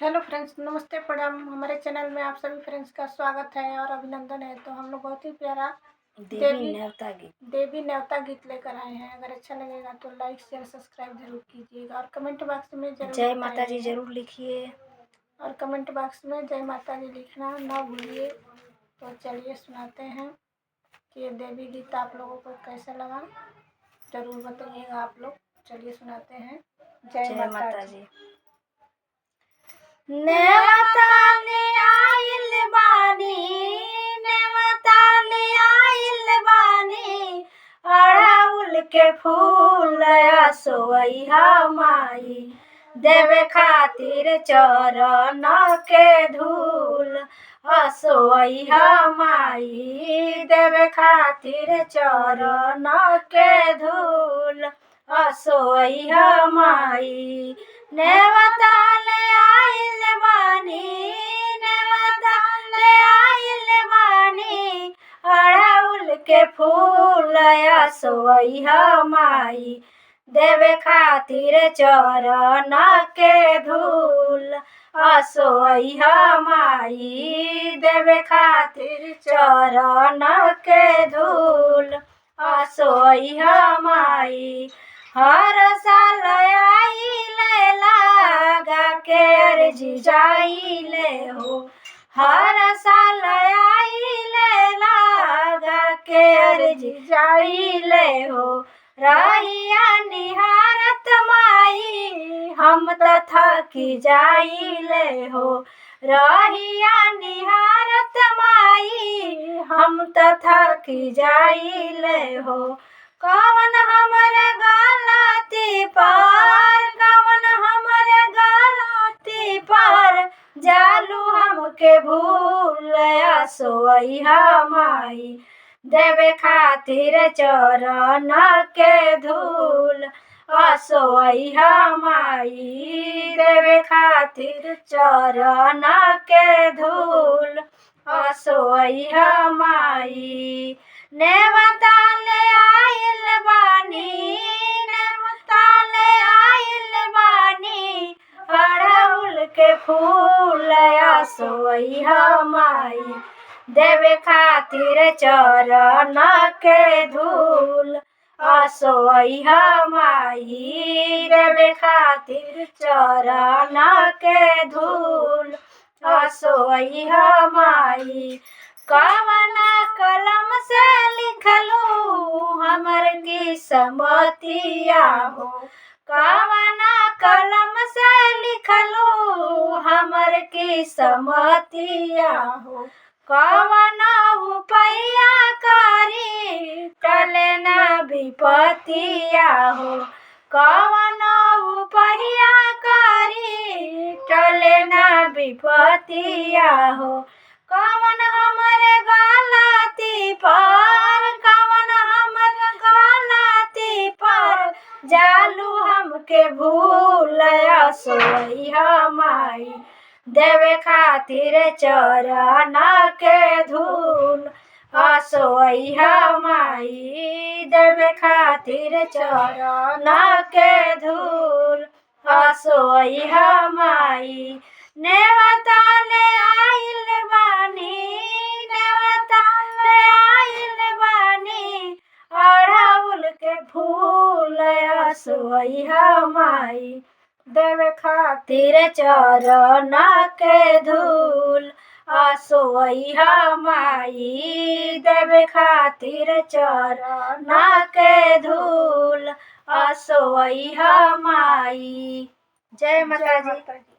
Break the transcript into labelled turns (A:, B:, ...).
A: Hello friends, नमस्ते प्रणाम। हमारे चैनल में आप सभी फ्रेंड्स का स्वागत है और अभिनंदन है। तो हम लोग बहुत ही प्यारा देवी न्योता गीत लेकर आए हैं। अगर अच्छा लगेगा तो लाइक शेयर सब्सक्राइब जरूर कीजिएगा और कमेंट बॉक्स में जरूर
B: जय माता जी जरूर लिखिए
A: और कमेंट बॉक्स में जय माता जी लिखना ना भूलिए। तो चलिए सुनाते हैं कि ये देवी गीत आप लोगों को कैसा लगा, जरूर बताइएगा आप लोग। चलिए सुनाते हैं। जय माता जी।
B: नेवताले आइल बानी, नेवताले आइल बानी, अड़हुल के फूल असोइहा माई, देवे खातिर चरण के धूल असोइहा माई, देवे खातिर चरण के धूल असोइहा माई। नेवताले आइल बानी, नेवताले आइल बानी, अड़हुल के फूल असोइहा माई, देवे खातिर चरण के धूल असोइहा माई, देवे खातिर चरण के धूल असोइहा माई। हर साल आइले लागा के अर्जी जाइले हो, हर साल आइले लागा के अर्जी जाइले हो, रहिया निहारत माई हम त थकी जाइले हो, रहिया निहारत माई हम त थकी जाइले हो। कवन हमरे गलती पर, कवन हमरे गलती पर, जालू हमके भूल असोइहा माई, देवे खातिर चरण के धूल असोइहा माई, देवे खातिर चरण के धूल असोइहा माई। नेवताले आइल बानी, नेवताले आइल बानी, अड़हुल के फूल असोइहा माई, देवे खातिर चरण के धूल असोइहा माई, देवे खातिर चरण के धूल असोइहा माई। कवना कलम से लिखलू हमर किस्मतिया हो, कवना कलम से लिखलू हमर किस्मतिया हो, कवना उपैया करी टले ना विपतिया हो, कवना उपैया करी टले ना विपतिया हो। कवन हमरे गलती पर, कवन हमरे गलती पर, जालू हमके भूल असोइहा माई, देवे खातिर चरण के धूल असोइहा माई, देवे खातिर चरण के धूल असोइहा माई। नेवताले आइल बानी, नेवताले आइल बानी, अड़हुल के फूल असोइहा माई, देवे खातिर चरण के धूल असोइहा माई, देवे खातिर चरण के धूल असोइहा माई। जय माता जी।